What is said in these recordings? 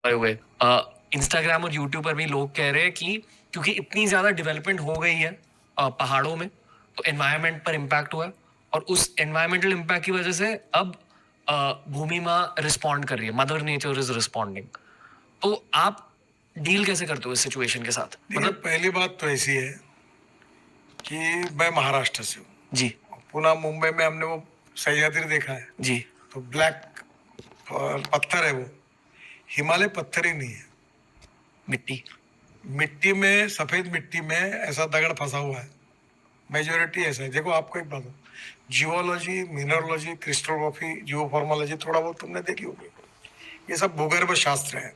आए हुए इंस्टाग्राम और यूट्यूब पर भी लोग कह रहे हैं कि क्योंकि इतनी ज्यादा डेवलपमेंट हो गई है पहाड़ों में, तो एनवायरनमेंट पर इम्पैक्ट हुआ है और उस एनवायरमेंटल इम्पैक्ट की वजह से अब भूमि माँ रिस्पॉन्ड कर रही है, मदर नेचर इज रिस्पॉन्डिंग। तो आप डील कैसे करते हो इस सिचुएशन के साथ? देखिए, मतलब पहली बात तो ऐसी है कि मैं महाराष्ट्र से हूँ। जी पुणे मुंबई में हमने वो सह्याद्री देखा है, जी तो ब्लैक पत्थर है वो। हिमालय पत्थर ही नहीं है, मिट्टी। मिट्टी में, सफेद मिट्टी में ऐसा दगड़ फंसा हुआ है। मेजोरिटी ऐसा है। देखो, आपको एक बात, जियोलॉजी, मिनरोलॉजी, क्रिस्टोग्राफी, जियोफॉर्मोलॉजी थोड़ा बहुत तुमने देखी होगी। ये सब भूगर्भ शास्त्र है।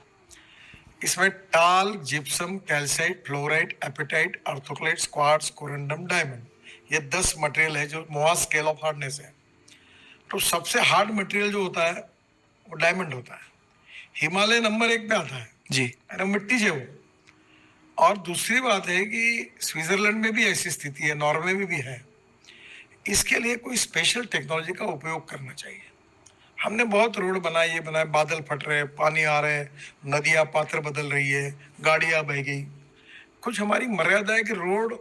इसमें talc, gypsum, calcite, fluorite, apatite, orthoclase, quartz, corundum, diamond, ये 10 मटेरियल है जो मोआ स्केल ऑफ हार्डनेस है। तो सबसे हार्ड मटेरियल जो होता है वो डायमंड होता है। हिमालय नंबर 1 पे आता है, जी अरे मिट्टी से वो। और दूसरी बात है कि स्विट्जरलैंड में भी ऐसी स्थिति है, नॉर्वे में भी है। इसके लिए कोई स्पेशल टेक्नोलॉजी का उपयोग करना चाहिए। हमने बहुत रोड बनाए, ये बनाए, बादल फट रहे, पानी आ रहे, नदियां पात्र बदल रही है, गाड़ियां बह गई। कुछ हमारी मर्यादा है कि रोड,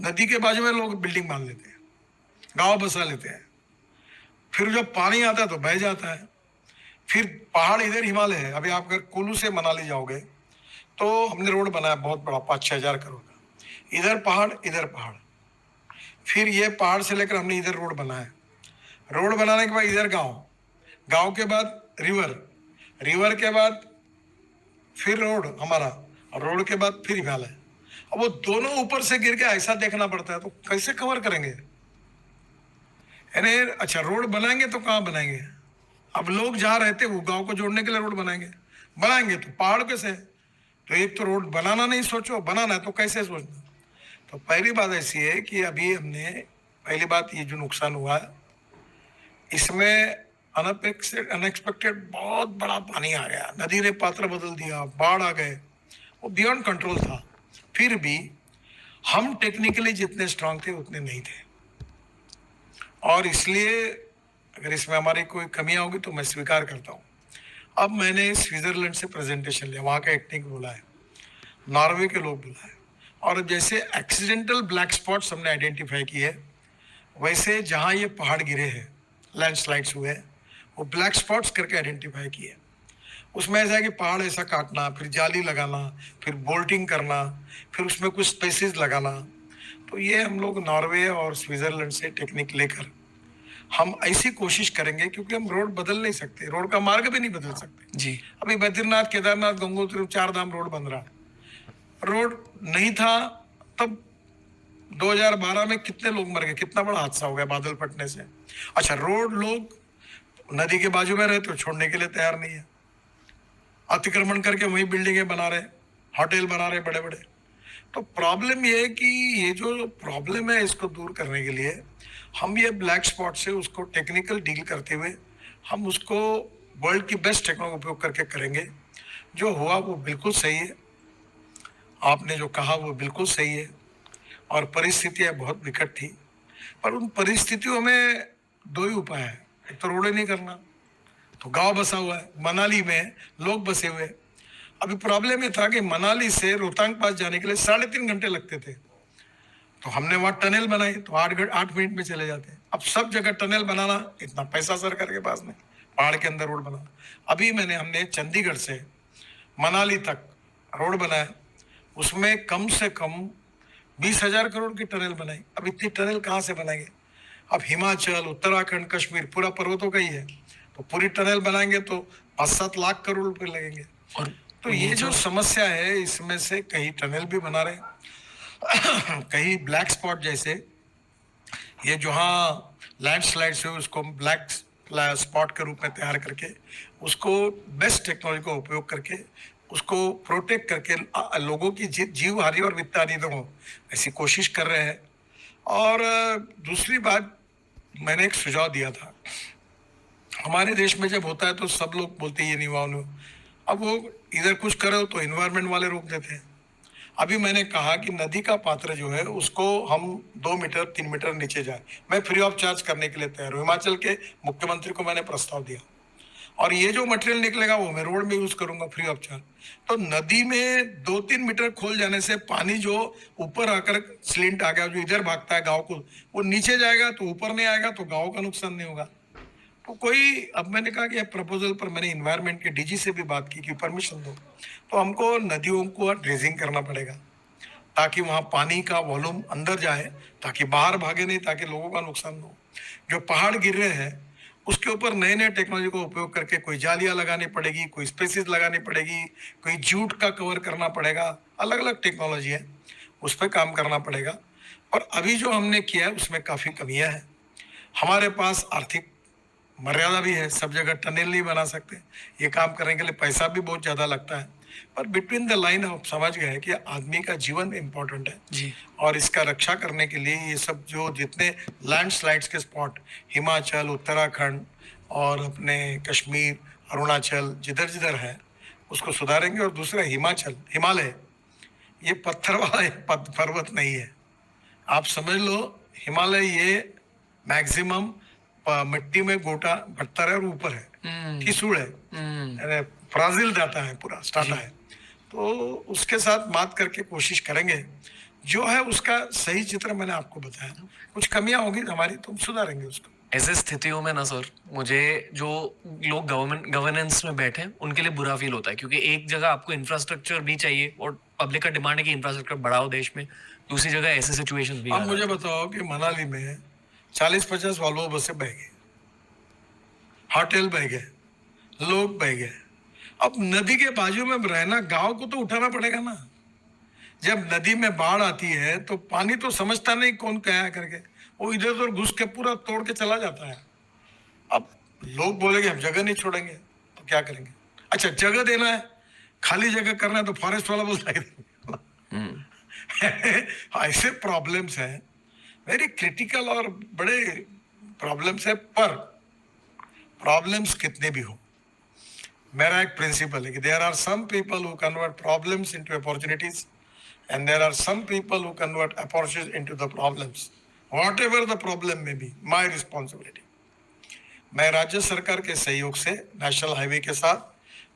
नदी के बाजू में लोग बिल्डिंग बांध लेते हैं, गांव बसा लेते हैं, फिर जब पानी आता है तो बह जाता है। फिर पहाड़, इधर हिमालय है। अभी आप अगर कुल्लू से मनाली जाओगे तो हमने रोड बनाया बहुत बड़ा, 5-6 हजार करोड़ का। इधर पहाड़, इधर पहाड़, फिर ये पहाड़ से लेकर हमने इधर रोड बनाया। रोड बनाने के बाद इधर गांव, गांव के बाद रिवर, रिवर के बाद फिर रोड हमारा, और रोड के बाद फिर हिमालय। अब वो दोनों ऊपर से गिर के ऐसा देखना पड़ता है, तो कैसे कवर करेंगे? यानी अच्छा, रोड बनाएंगे तो कहाँ बनाएंगे? अब लोग जहाँ रहते वो गांव को जोड़ने के लिए रोड बनाएंगे, बनाएंगे तो पहाड़ कैसे? तो एक तो रोड बनाना नहीं सोचो, बनाना है तो कैसे सोचना? तो पहली बात ऐसी है कि अभी हमने, पहली बात ये जो नुकसान हुआ है, इसमें अनपेक्षित, अनएक्सपेक्टेड बहुत बड़ा पानी आ गया, नदी ने पात्र बदल दिया, बाढ़ आ गए, वो बियॉन्ड कंट्रोल था। फिर भी हम टेक्निकली जितने स्ट्रांग थे उतने नहीं थे, और इसलिए अगर इसमें हमारी कोई कमियां होगी तो मैं स्वीकार करता हूँ। अब मैंने स्विट्जरलैंड से प्रेजेंटेशन लिया, वहाँ का एक बुला है, नॉर्वे के लोग बुलाए, और जैसे एक्सीडेंटल ब्लैक स्पॉट्स हमने आइडेंटिफाई किए, वैसे जहाँ ये पहाड़ गिरे हैं, लैंडस्लाइड्स हुए, वो ब्लैक स्पॉट्स करके आइडेंटिफाई किए। उसमें ऐसा है कि पहाड़ ऐसा काटना, फिर जाली लगाना, फिर बोल्टिंग करना, फिर उसमें कुछ स्पेसिस लगाना। तो ये हम लोग नॉर्वे और स्विट्जरलैंड से टेक्निक लेकर हम ऐसी कोशिश करेंगे, क्योंकि हम रोड बदल नहीं सकते, रोड का मार्ग भी नहीं बदल सकते। जी अभी बद्रीनाथ, केदारनाथ, गंगोत्री, 4 धाम रोड बन रहा है। रोड नहीं था तब 2012 में कितने लोग मर गए, कितना बड़ा हादसा हो गया बादल फटने से। अच्छा, रोड लोग नदी के बाजू में रहते हो, छोड़ने के लिए तैयार नहीं है, अतिक्रमण करके वही बिल्डिंगें बना रहे, होटल बना रहे बड़े बड़े। तो प्रॉब्लम ये है कि ये जो प्रॉब्लम है, इसको दूर करने के लिए हम ये ब्लैक स्पॉट से उसको टेक्निकल डील करते हुए हम उसको वर्ल्ड की बेस्ट टेक्नोलॉजी उपयोग करके करेंगे। जो हुआ वो बिल्कुल सही है, आपने जो कहा वो बिल्कुल सही है, और परिस्थितियां बहुत विकट थी। पर उन परिस्थितियों में दो ही उपाय है, एक तो रोड ही नहीं करना, तो गांव बसा हुआ है, मनाली में लोग बसे हुए। अभी प्रॉब्लम ये था कि मनाली से रोहतांग पास जाने के लिए 3.5 घंटे लगते थे, तो हमने वहां टनल बनाई, तो 8 मिनट में चले जाते हैं। अब सब जगह टनल बनाना, इतना पैसा सरकार के पास नहीं, पहाड़ के अंदर रोड बनाना। अभी हमने चंडीगढ़ से मनाली तक रोड बनाया, उसमें कम से कम 20,000 करोड़ की टनल बनाई। अब इतनी टनल कहाँ से बनाएंगे? अब हिमाचल, उत्तराखंड, कश्मीर पूरा पर्वतों का ही है, तो पूरी टनल बनाएंगे तो 5-7 लाख करोड़ रुपए लगेंगे। और तो ये जो समस्या है, इसमें से कहीं टनल भी बना रहे कहीं ब्लैक स्पॉट जैसे, ये जहाँ लैंडस्लाइड से उसको ब्लैक स्पॉट के रूप में तैयार करके उसको बेस्ट टेक्नोलॉजी का उपयोग करके उसको प्रोटेक्ट करके लोगों की जीव हानि और वित्त हानि न हो, ऐसी कोशिश कर रहे हैं। और दूसरी बात, मैंने एक सुझाव दिया था, हमारे देश में जब होता है तो सब लोग बोलते हैं ये नहीं हुआ, नहीं हुआ। अब वो इधर कुछ करो तो इन्वायरमेंट वाले रोक देते हैं। अभी मैंने कहा कि नदी का पात्र जो है उसको हम 2 मीटर 3 मीटर नीचे जाए, मैं फ्री ऑफ चार्ज करने के लिए तैयार हूँ। हिमाचल के मुख्यमंत्री को मैंने प्रस्ताव दिया। और ये जो मटेरियल निकलेगा वो मैं रोड में यूज करूंगा फ्री ऑफ चार्ज। तो नदी में 2-3 मीटर खोल जाने से पानी जो ऊपर आकर स्लिंट आ गया, जो इधर भागता है गांव को, वो नीचे जाएगा तो ऊपर नहीं आएगा, तो गांव का नुकसान नहीं होगा। तो कोई, अब मैंने कहा कि प्रपोजल पर मैंने इन्वायरमेंट के डीजी से भी बात की कि परमिशन दो, तो हमको नदियों को ड्रेजिंग करना पड़ेगा ताकि वहां पानी का वॉल्यूम अंदर जाए, ताकि बाहर भागे नहीं, ताकि लोगों का नुकसान न हो। जो पहाड़ गिर रहे हैं उसके ऊपर नए नए टेक्नोलॉजी का उपयोग करके कोई जालियां लगानी पड़ेगी, कोई स्पेसिस लगानी पड़ेगी, कोई जूट का कवर करना पड़ेगा, अलग अलग टेक्नोलॉजी है, उस पर काम करना पड़ेगा। और अभी जो हमने किया है उसमें काफी कमियां हैं। हमारे पास आर्थिक मर्यादा भी है, सब जगह टनल नहीं बना सकते, ये काम करने के लिए पैसा भी बहुत ज्यादा लगता है। पर बिटवीन द लाइन आप समझ गए कि आदमी का जीवन इंपॉर्टेंट है, जी। और इसका रक्षा करने के लिए ये सब जो जितने लैंडस्लाइड्स के स्पॉट, हिमाचल, उत्तराखंड और अपने कश्मीर, अरुणाचल, जिधर जिधर है उसको सुधारेंगे। और दूसरा हिमाचल, हिमालय, ये पत्थर वाला पर्वत नहीं है, आप समझ लो। हिमालय ये मैक्सिमम मिट्टी में गोटा पत्थर है और ऊपर है, ठिसूल है, ब्राजील डाटा है, पूरा स्टाटा है। तो उसके साथ बात करके कोशिश करेंगे, जो है उसका सही चित्र मैंने आपको बताया। कुछ कमियां होगी हमारी तो हम सुधारेंगे उसको। ऐसे स्थितियों में ना सर, मुझे जो लोग गवर्नेंस में बैठे हैं उनके लिए बुरा फील होता है, क्योंकि एक जगह आपको इंफ्रास्ट्रक्चर भी चाहिए और पब्लिक का डिमांड है कि इंफ्रास्ट्रक्चर बढ़ाओ देश में, दूसरी जगह ऐसे सिचुएशंस भी आ अब मुझे जाते हैं। बताओ कि मनाली में 40-50 वॉल्वो बसें बह गई, होटल बह गए, लोग बह गए। अब नदी के बाजू में रहना, गांव को तो उठाना पड़ेगा ना। जब नदी में बाढ़ आती है तो पानी तो समझता नहीं कौन क्या है करके, वो इधर उधर घुस के पूरा तोड़ के चला जाता है। अब लोग बोलेंगे हम जगह नहीं छोड़ेंगे, तो क्या करेंगे? अच्छा, जगह देना है, खाली जगह करना है, तो फॉरेस्ट वाला बोलता है ऐसे प्रॉब्लम्स हैं, वेरी क्रिटिकल और बड़े प्रॉब्लम्स है। पर प्रॉब्लम्स कितने भी हो, मेरा एक प्रिंसिपल है कि there are some people who convert problems into opportunities, and there are some people who convert opportunities into the problems. Whatever the problem may be, my responsibility. मैं राज्य सरकार के सहयोग से नेशनल हाईवे के साथ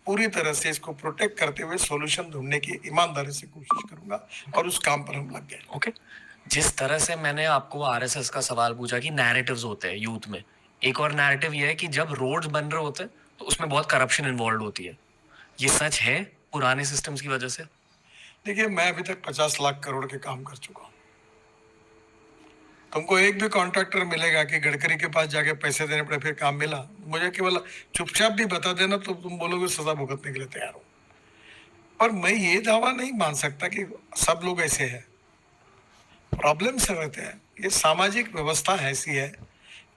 पूरी तरह से इसको प्रोटेक्ट करते हुए सॉल्यूशन ढूंढने की ईमानदारी से कोशिश करूंगा, और उस काम पर हम लग गए। ओके, जिस तरह से मैंने आपको आरएसएस का सवाल पूछा कि नैरेटिव्स होते हैं यूथ में, एक और नैरेटिव ये है कि जब रोड्स बन रहे होते हैं तो उसमें बहुत करप्शन इन्वॉल्व होती है। ये सच है पुराने सिस्टम्स की वजह से? देखिए, मैं अभी तक 50 लाख करोड़ के काम कर चुका हूं। तुमको एक भी कॉन्ट्रैक्टर मिलेगा कि गडकरी के पास जाके पैसे देने पड़े फिर काम मिला? मुझे केवल चुपचाप भी बता देना तो तुम बोलोगे सजा भुगतने के लिए तैयार हो। पर मैं ये दावा नहीं मान सकता कि सब लोग ऐसे हैं, प्रॉब्लम से रहते हैं। ये सामाजिक व्यवस्था ऐसी है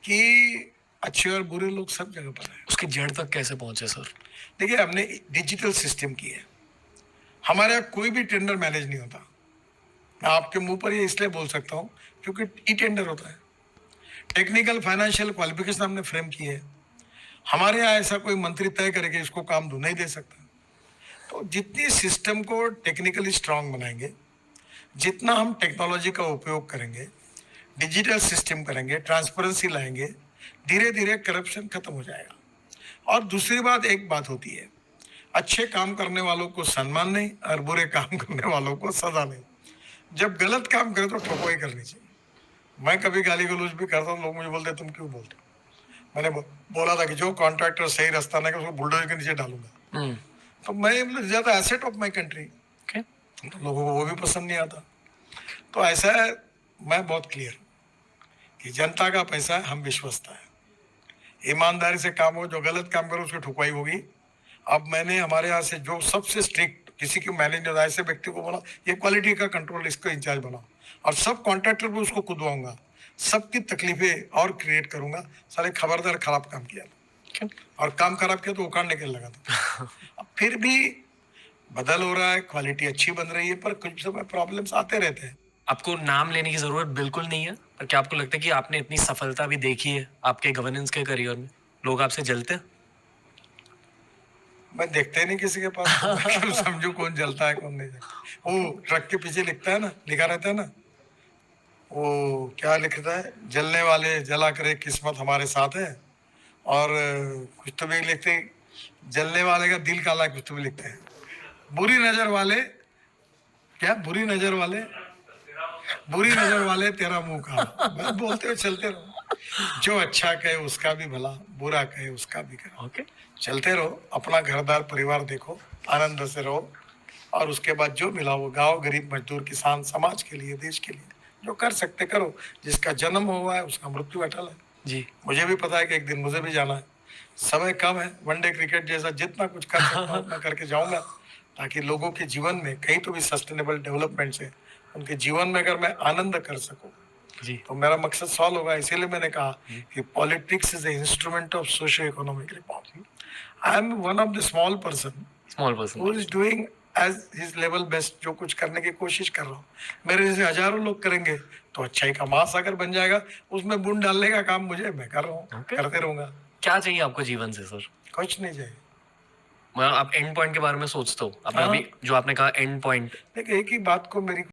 कि अच्छे और बुरे लोग सब जगह पर हैं। उसकी जड़ तक कैसे पहुंचे सर? देखिए, हमने डिजिटल सिस्टम की है, हमारे यहाँ कोई भी टेंडर मैनेज नहीं होता। मैं आपके मुंह पर ये इसलिए बोल सकता हूँ क्योंकि ई टेंडर होता है। टेक्निकल फाइनेंशियल क्वालिफिकेशन हमने फ्रेम की है। हमारे यहाँ ऐसा कोई मंत्री तय करके इसको काम नहीं दे सकता। तो जितनी सिस्टम को टेक्निकली स्ट्रांग बनाएंगे, जितना हम टेक्नोलॉजी का उपयोग करेंगे, डिजिटल सिस्टम करेंगे, ट्रांसपेरेंसी लाएंगे, धीरे धीरे करप्शन खत्म हो जाएगा। और दूसरी बात, एक बात होती है, अच्छे काम करने वालों को सम्मान नहीं और बुरे काम करने वालों को सजा नहीं। जब गलत काम करे तो ठोकवाई करनी चाहिए। मैं कभी गाली गलौज भी करता हूँ, लोग मुझे बोलते तुम क्यों बोलते हो? मैंने बोला था कि जो कॉन्ट्रैक्टर सही रास्ता नहीं उसको बुलडोजर के नीचे डालूंगा। तो मैं ज्यादा एसेट ऑफ माई कंट्री, तो लोगों को वो भी पसंद नहीं आता। तो ऐसा है, मैं बहुत क्लियर कि जनता का पैसा है, हम विश्वस्ता है, ईमानदारी से काम हो, जो गलत काम करो उसकी ठुकवाई होगी। अब मैंने हमारे यहाँ से जो सबसे स्ट्रिक्ट, किसी की मैनेज नहीं, ऐसे व्यक्ति को बोला ये क्वालिटी का कंट्रोल, इसको इंचार्ज बनाओ, और सब कॉन्ट्रैक्टर भी उसको कुदवाऊंगा, सबकी तकलीफें और क्रिएट करूंगा। सारे खबरदार खराब काम किया और काम खराब किया तो उखाड़ने के लगा था। अब फिर भी बदल हो रहा है, क्वालिटी अच्छी बन रही है, पर कुछ समय प्रॉब्लम्स आते रहते हैं। आपको नाम लेने की जरूरत बिल्कुल नहीं है, पर क्या आपको लगता है कि आपने इतनी सफलता भी देखी है आपके गवर्नेंस के करियर में, लोग आपसे जलते हैं? मैं देखते ही नहीं किसी के पास, तो मैं क्यों समझू कौन जलता है कौन नहीं जलता। वो ट्रक के पीछे लिखता है ना, लिखा रहता है ना, वो क्या लिखता है, जलने वाले जला करे किस्मत हमारे साथ है, और कुछ तो भी लिखते हैं, जलने वाले का दिल काला, कुछ तो भी लिखते हैं, बुरी नजर वाले, क्या बुरी नजर वाले, बुरी नजर वाले तेरा मुंह काला, बस बोलते हुए चलते रहो। जो अच्छा कहे उसका भी भला, बुरा कहे उसका भी करो। ओके, चलते रहो, अपना घरदार परिवार देखो, आनंद से रहो, और उसके बाद जो मिला वो गांव, गरीब, मजदूर, किसान, समाज के लिए, देश के लिए जो कर सकते करो। जिसका जन्म हुआ है उसका मृत्यु अटल है। जी। मुझे भी पता है कि एक दिन मुझे भी जाना है, समय कम है, वनडे क्रिकेट जैसा जितना कुछ कर सकता हूँ मैं करके जाऊंगा, ताकि लोगों के जीवन में कहीं तो भी सस्टेनेबल डेवलपमेंट से उनके जीवन में अगर मैं आनंद कर सकूं जी। तो मेरा मकसद सॉल्व होगा। इसीलिए मैंने कहा कि politics is a instrument of socio economic reform. I am one of the small person small person. Who is doing as his level best, जो कुछ करने की कोशिश कर रहा हूँ। मेरे जैसे हजारों लोग करेंगे तो अच्छाई का महासागर बन जाएगा, उसमें बूंद डालने का काम मुझे, मैं कर रहा हूँ, Okay. करते रहूंगा। क्या चाहिए आपको जीवन से सर? कुछ नहीं चाहिए। मैं आप एंड पॉइंट के बारे में सोचते हो? आपने हाँ। अभी जो आपने कहा एंड पॉइंट, देखिए, एक ही बात को मेरी